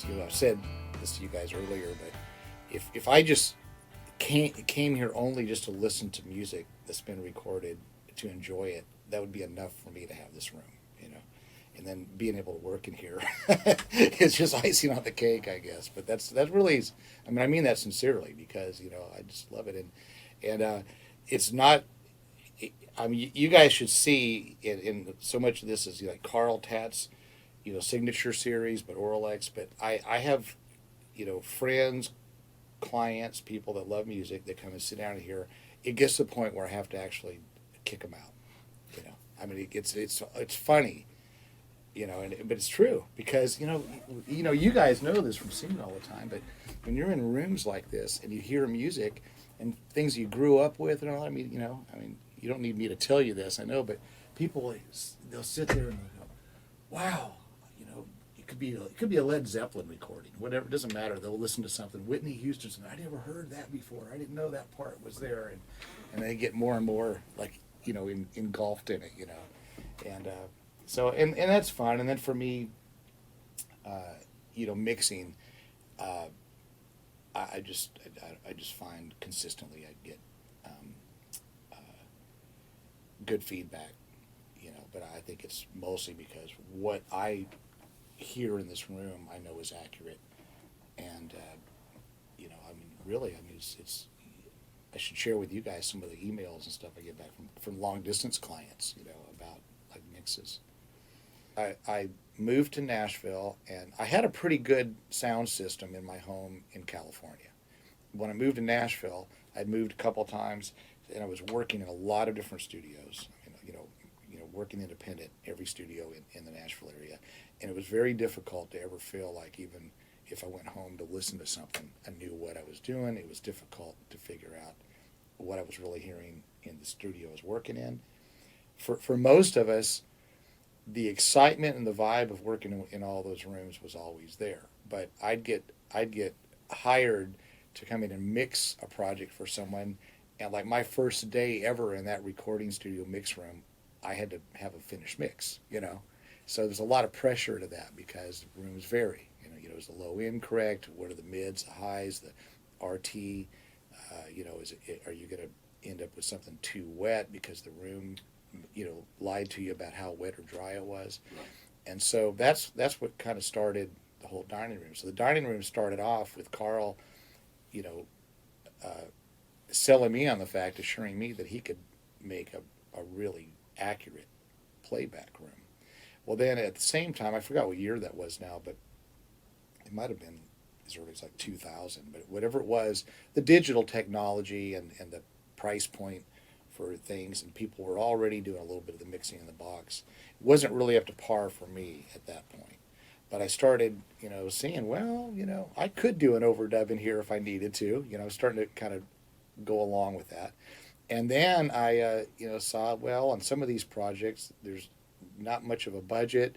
was, I said this to you guys earlier, but if I just came here only just to listen to music that's been recorded, to enjoy it, that would be enough for me to have this room, you know. And then being able to work in here is just icing on the cake, I guess. But that's really, I mean that sincerely, because I just love it. And it's not. I mean, you guys should see in so much of this is like Carl Tatz, signature series, but Auralex. But I have, friends, clients, people that love music that come and sit down here. It gets to the point where I have to actually kick them out. I mean, it's funny, but it's true, because you guys know this from singing all the time. But when you're in rooms like this and you hear music and things you grew up with and all, I mean, you don't need me to tell you this, I know, but people, they'll sit there and they'll go, wow, it could be a Led Zeppelin recording, whatever, it doesn't matter. They'll listen to something Whitney Houston's, and I never heard that before. I didn't know that part was there, and they get more and more like engulfed in it, and so and that's fun. And then for me, mixing, I just find consistently I get good feedback, but I think it's mostly because what I hear in this room I know is accurate, and I mean, really, I mean, it's I should share with you guys some of the emails and stuff I get back from long distance clients, about like mixes. I moved to Nashville, and I had a pretty good sound system in my home in California. When I moved to Nashville, I'd moved a couple times, and I was working in a lot of different studios. Working independent, every studio in the Nashville area, and it was very difficult to ever feel like, even if I went home to listen to something, I knew what I was doing. It was difficult to figure out what I was really hearing in the studio I was working in. For most of us, the excitement and the vibe of working in all those rooms was always there. But I'd get hired to come in and mix a project for someone, and like my first day ever in that recording studio mix room, I had to have a finished mix, So there's a lot of pressure to that, because rooms vary. Is the low end correct? What are the mids, the highs, the RT? Are you going to end up with something too wet because the room, lied to you about how wet or dry it was? Right. And so that's what kind of started the whole dining room. So the dining room started off with Carl, selling me on the fact, assuring me that he could make a really accurate playback room. Well, then at the same time, I forgot what year that was now, but it might have been as early as like 2000. But whatever it was, the digital technology and the price point for things, and people were already doing a little bit of the mixing in the box. It wasn't really up to par for me at that point. But I started, seeing, well, I could do an overdub in here if I needed to. I was starting to kind of go along with that. And then I, saw, well, on some of these projects, there's not much of a budget,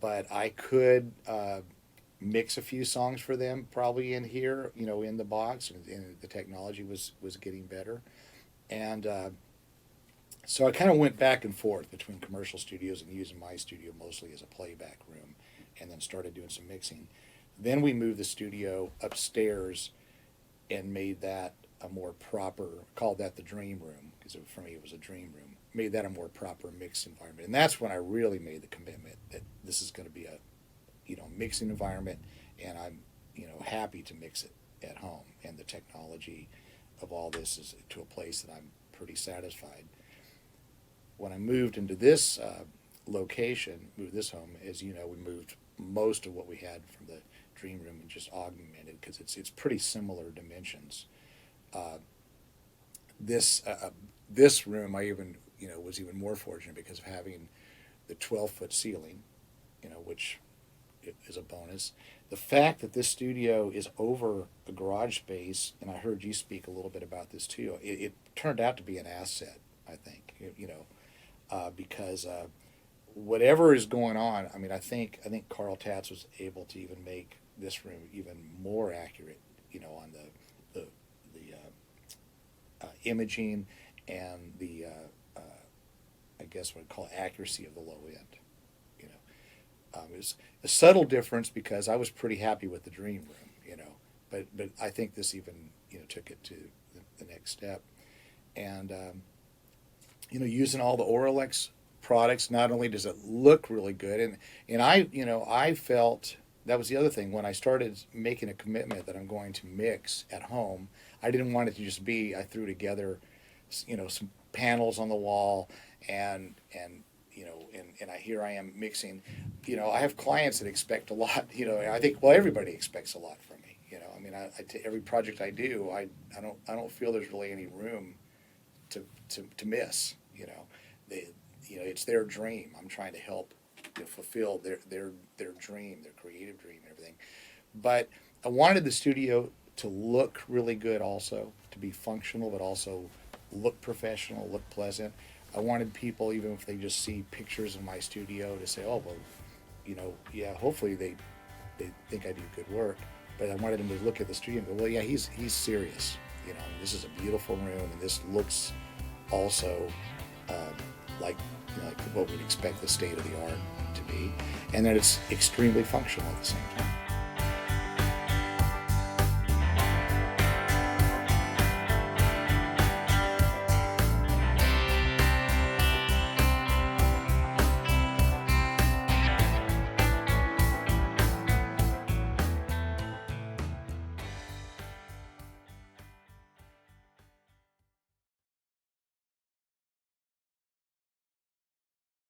but I could mix a few songs for them probably in here, in the box, and the technology was getting better. And so I kind of went back and forth between commercial studios and using my studio mostly as a playback room, and then started doing some mixing. Then we moved the studio upstairs and made that a more proper, called that the dream room, because for me it was a dream room, made that a more proper mixed environment. And that's when I really made the commitment that this is going to be a mixing environment, and I'm happy to mix it at home, and the technology of all this is to a place that I'm pretty satisfied. When I moved into this location, moved this home, as we moved most of what we had from the dream room and just augmented, because it's pretty similar dimensions. This room, I even was even more fortunate because of having the 12-foot ceiling, which is a bonus. The fact that this studio is over a garage space, and I heard you speak a little bit about this too. It turned out to be an asset, I think. Because whatever is going on, I mean, I think Carl Tatz was able to even make this room even more accurate, on the imaging and the I guess what I'd call accuracy of the low end. It was a subtle difference because I was pretty happy with the dream room, but I think this even took it to the next step. And using all the Auralex products, not only does it look really good, and I felt that was the other thing when I started making a commitment that I'm going to mix at home. I didn't want it to just be I threw together, some panels on the wall, and here I am mixing. I have clients that expect a lot. I think everybody expects a lot from me. I mean, every project I do, I don't feel there's really any room to miss. It's their dream. I'm trying to help fulfill their dream, their creative dream, and everything. But I wanted the studio to look really good, also to be functional, but also look professional, look pleasant. I wanted people, even if they just see pictures of my studio, to say, "Oh, well, yeah, hopefully they think I do good work." But I wanted them to look at the studio and go, "Well, yeah, he's serious. This is a beautiful room, and this looks also like what we'd expect the state of the art to be, and that it's extremely functional at the same time."